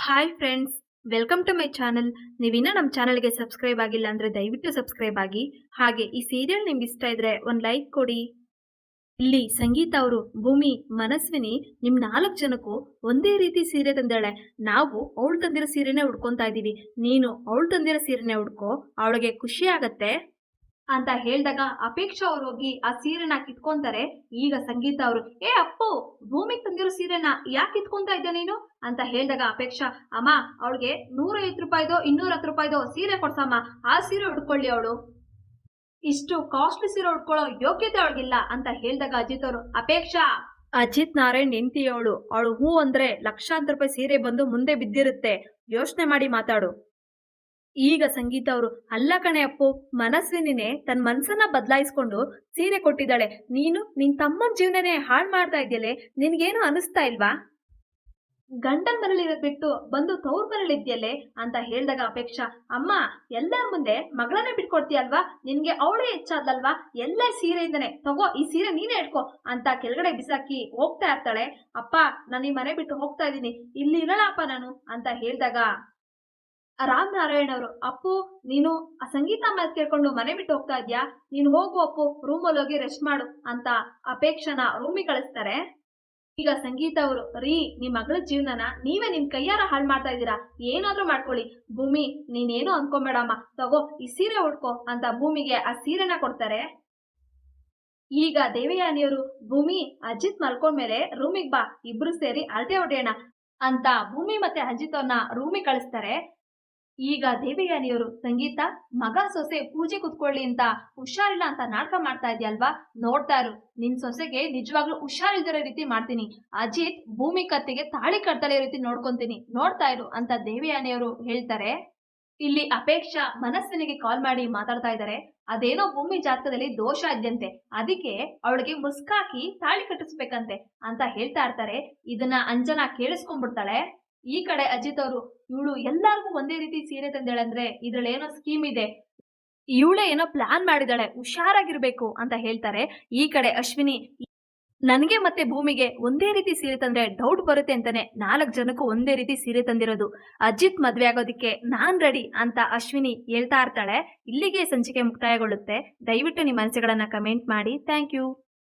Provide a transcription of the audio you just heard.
Hi friends, welcome to my channel. ನೀವಿನ್ನ ನಮ್ಮ ಚಾನಲ್ಗೆ ಸಬ್ಸ್ಕ್ರೈಬ್ ಆಗಿಲ್ಲ ಅಂದರೆ ದಯವಿಟ್ಟು ಸಬ್ಸ್ಕ್ರೈಬ್ ಆಗಿ. ಹಾಗೆ ಈ ಸೀರಿಯಲ್ ನಿಮ್ಗೆ ಇಷ್ಟ ಇದ್ರೆ ಒಂದು ಲೈಕ್ ಕೊಡಿ. ಇಲ್ಲಿ ಸಂಗೀತ ಅವರು ಭೂಮಿ, ಮನಸ್ವಿನಿ ನಿಮ್ 4 ಜನಕ್ಕೂ ಒಂದೇ ರೀತಿ ಸೀರೆ ತಂದಾಳೆ. ನಾವು ಅವಳು ತಂದಿರೋ ಸೀರೆನೇ ಉಡ್ಕೊತಾ ಇದ್ದೀವಿ, ನೀನು ಅವಳು ತಂದಿರೋ ಸೀರೆನೇ ಉಡ್ಕೋ, ಅವಳಿಗೆ ಖುಷಿ ಆಗತ್ತೆ ಅಂತ ಹೇಳಿದಾಗ ಅಪೇಕ್ಷಾ ಅವ್ರು ಹೋಗಿ ಆ ಸೀರೆನ ಕಿತ್ಕೊಂತಾರೆ. ಈಗ ಸಂಗೀತ ಅವರು, ಏ ಅಪ್ಪು, ಭೂಮಿಗೆ ತಂದಿರೋ ಸೀರೆನ ಯಾಕೆ ಕಿತ್ಕೊಂತಾ ಇದ್ದ ನೀನು ಅಂತ ಹೇಳಿದಾಗ ಅಪೇಕ್ಷಾ, ಅಮ್ಮ ಅವಳಿಗೆ 150 ರೂಪಾಯಿದೋ 210 ರೂಪಾಯಿದೋ ಸೀರೆ ಕೊಡ್ಸಮ್ಮ, ಆ ಸೀರೆ ಉಡ್ಕೊಳ್ಳಿ, ಅವಳು ಇಷ್ಟು ಕಾಸ್ಟ್ಲಿ ಸೀರೆ ಉಡ್ಕೊಳ್ಳೋ ಯೋಗ್ಯತೆ ಅವಳಿಗಿಲ್ಲ ಅಂತ ಹೇಳಿದಾಗ ಅಜಿತ್ ಅವರು, ಅಪೇಕ್ಷಾ, ಅಜಿತ್ ನಾರಾಯಣ್ ಹೆಂಡತಿ ಅವಳು ಹೂ ಅಂದ್ರೆ ಲಕ್ಷಾಂತರ ರೂಪಾಯಿ ಸೀರೆ ಬಂದು ಮುಂದೆ ಬಿದ್ದಿರುತ್ತೆ, ಯೋಚನೆ ಮಾಡಿ ಮಾತಾಡು. ಈಗ ಸಂಗೀತ ಅವರು, ಅಲ್ಲ ಕಣೆ ಅಪ್ಪು, ಮನಸ್ವಿನಿನೇ ತನ್ನ ಮನ್ಸನ್ನ ಬದಲಾಯಿಸ್ಕೊಂಡು ಸೀರೆ ಕೊಟ್ಟಿದ್ದಾಳೆ, ನೀನು ನಿನ್ ತಮ್ಮನ ಜೀವನನೇ ಹಾಳು ಮಾಡ್ತಾ ಇದೆಯಲ್ಲೇ, ನಿನ್ಗೇನು ಅನಿಸ್ತಾ ಇಲ್ವಾ? ಗಂಡನ್ ಮನೇಲಿ ಬಿಟ್ಟು ಬಂದು ತವ್ರ ಮನೇಲಿ ಇದ್ಯಲ್ಲೇ ಅಂತ ಹೇಳಿದಾಗ ಅಪೇಕ್ಷಾ, ಅಮ್ಮ ಎಲ್ಲರ ಮುಂದೆ ಮಗಳನ್ನೇ ಬಿಟ್ಕೊಡ್ತೀಯಲ್ವಾ, ನಿನ್ಗೆ ಅವಳೇ ಹೆಚ್ಚಾದ್ಲಲ್ವಾ, ಎಲ್ಲ ಸೀರೆಯಿಂದನೇ ತಗೋ, ಈ ಸೀರೆ ನೀನೇ ಇಟ್ಕೋ ಅಂತ ಕೆಳಗಡೆ ಬಿಸಾಕಿ ಹೋಗ್ತಾ ಇರ್ತಾಳೆ. ಅಪ್ಪ, ನಾನು ಈ ಮನೆ ಬಿಟ್ಟು ಹೋಗ್ತಾ ಇದ್ದೀನಿ, ಇಲ್ಲಿ ಇರಲ್ಲಪ್ಪ ನಾನು ಅಂತ ಹೇಳಿದಾಗ ರಾಮ್ ನಾರಾಯಣ್ ಅವರು, ಅಪ್ಪು ನೀನು ಆ ಸಂಗೀತ ಮಾತು ಕೇಳ್ಕೊಂಡು ಮನೆ ಬಿಟ್ಟು ಹೋಗ್ತಾ ಇದ್ಯಾ, ನೀನು ಹೋಗು ಅಪ್ಪು, ರೂಮಲ್ಲಿ ಹೋಗಿ ರೆಸ್ಟ್ ಮಾಡು ಅಂತ ಅಪೇಕ್ಷನ ರೂಮಿಗೆ ಕಳಿಸ್ತಾರೆ. ಈಗ ಸಂಗೀತ ಅವರು, ರೀ, ನಿಮ್ ಮಗಳ ಜೀವನನ ನೀವೇ ನಿಮ್ ಕೈಯಾರ ಹಾಳು ಮಾಡ್ತಾ ಇದ್ದೀರಾ, ಏನಾದ್ರೂ ಮಾಡ್ಕೊಳ್ಳಿ, ಭೂಮಿ ನೀನೇನು ಅನ್ಕೊಂಬೇಡಮ್ಮ, ತಗೋ ಈ ಸೀರೆ ಉಟ್ಕೋ ಅಂತ ಭೂಮಿಗೆ ಆ ಸೀರೆನ ಕೊಡ್ತಾರೆ. ಈಗ ದೇವಯಾನಿಯವರು, ಭೂಮಿ ಅಜಿತ್ ಮಲ್ಕೊಂಡ್ಮೇಲೆ ರೂಮಿಗೆ ಬಾ, ಇಬ್ರು ಸೇರಿ ಅಳತೆ ಹೊಡೆಯೋಣ ಅಂತ ಭೂಮಿ ಮತ್ತೆ ಅಜಿತ್ ಅವ್ರನ್ನ ರೂಮಿಗೆ ಕಳಿಸ್ತಾರೆ. ಈಗ ದೇವಯಾನಿಯವರು, ಸಂಗೀತ, ಮಗ ಸೊಸೆ ಪೂಜೆ ಕುತ್ಕೊಳ್ಳಿ ಅಂತ ಹುಷಾರಿಲ್ಲ ಅಂತ ನಾಟಕ ಮಾಡ್ತಾ ಇದೆಯಲ್ವಾ, ನೋಡ್ತಾ ಇರು, ನಿನ್ ಸೊಸೆಗೆ ನಿಜವಾಗ್ಲೂ ಹುಷಾರಿಲ್ದಿರೋ ರೀತಿ ಮಾಡ್ತೀನಿ, ಅಜಿತ್ ಭೂಮಿ ಕತ್ತಿಗೆ ತಾಳಿ ಕಟ್ತಲೇ ರೀತಿ ನೋಡ್ಕೊಂತೀನಿ, ನೋಡ್ತಾ ಇರು ಅಂತ ದೇವಯಾನಿಯವರು ಹೇಳ್ತಾರೆ. ಇಲ್ಲಿ ಅಪೇಕ್ಷಾ ಮನಸ್ವಿನಿಗೆ ಕಾಲ್ ಮಾಡಿ ಮಾತಾಡ್ತಾ ಇದ್ದಾರೆ. ಅದೇನೋ ಭೂಮಿ ಜಾತಕದಲ್ಲಿ ದೋಷ ಇದ್ದಂತೆ, ಅದಕ್ಕೆ ಅವಳಿಗೆ ಮುಸ್ಕಾಕಿ ತಾಳಿ ಕಟ್ಟಿಸ್ಬೇಕಂತೆ ಅಂತ ಹೇಳ್ತಾ ಇರ್ತಾರೆ. ಇದನ್ನ ಅಂಜನಾ ಕೇಳಿಸ್ಕೊಂಡ್ಬಿಡ್ತಾಳೆ. ಈ ಕಡೆ ಅಜಿತ್ ಅವರು, ಇವಳು ಎಲ್ಲಾರ್ಗು ಒಂದೇ ರೀತಿ ಸೀರೆ ತಂದೇಳಂದ್ರೆ ಇದ್ರಲ್ಲಿ ಏನೋ ಸ್ಕೀಮ್ ಇದೆ, ಇವಳೇ ಏನೋ ಪ್ಲಾನ್ ಮಾಡಿದಾಳೆ, ಹುಷಾರಾಗಿರ್ಬೇಕು ಅಂತ ಹೇಳ್ತಾರೆ. ಈ ಕಡೆ ಅಶ್ವಿನಿ, ನನಗೆ ಮತ್ತೆ ಭೂಮಿಗೆ ಒಂದೇ ರೀತಿ ಸೀರೆ ತಂದ್ರೆ ಡೌಟ್ ಬರುತ್ತೆ ಅಂತಾನೆ 4 ಜನಕ್ಕೂ ಒಂದೇ ರೀತಿ ಸೀರೆ ತಂದಿರೋದು, ಅಜಿತ್ ಮದ್ವೆ ಆಗೋದಿಕ್ಕೆ ನಾನ್ ರೆಡಿ ಅಂತ ಅಶ್ವಿನಿ ಹೇಳ್ತಾ ಇರ್ತಾಳೆ. ಇಲ್ಲಿಗೆ ಸಂಚಿಕೆ ಮುಕ್ತಾಯಗೊಳ್ಳುತ್ತೆ. ದಯವಿಟ್ಟು ನಿಮ್ಮ ಅನಿಸಿಕೆಗಳನ್ನ ಕಮೆಂಟ್ ಮಾಡಿ. Thank you.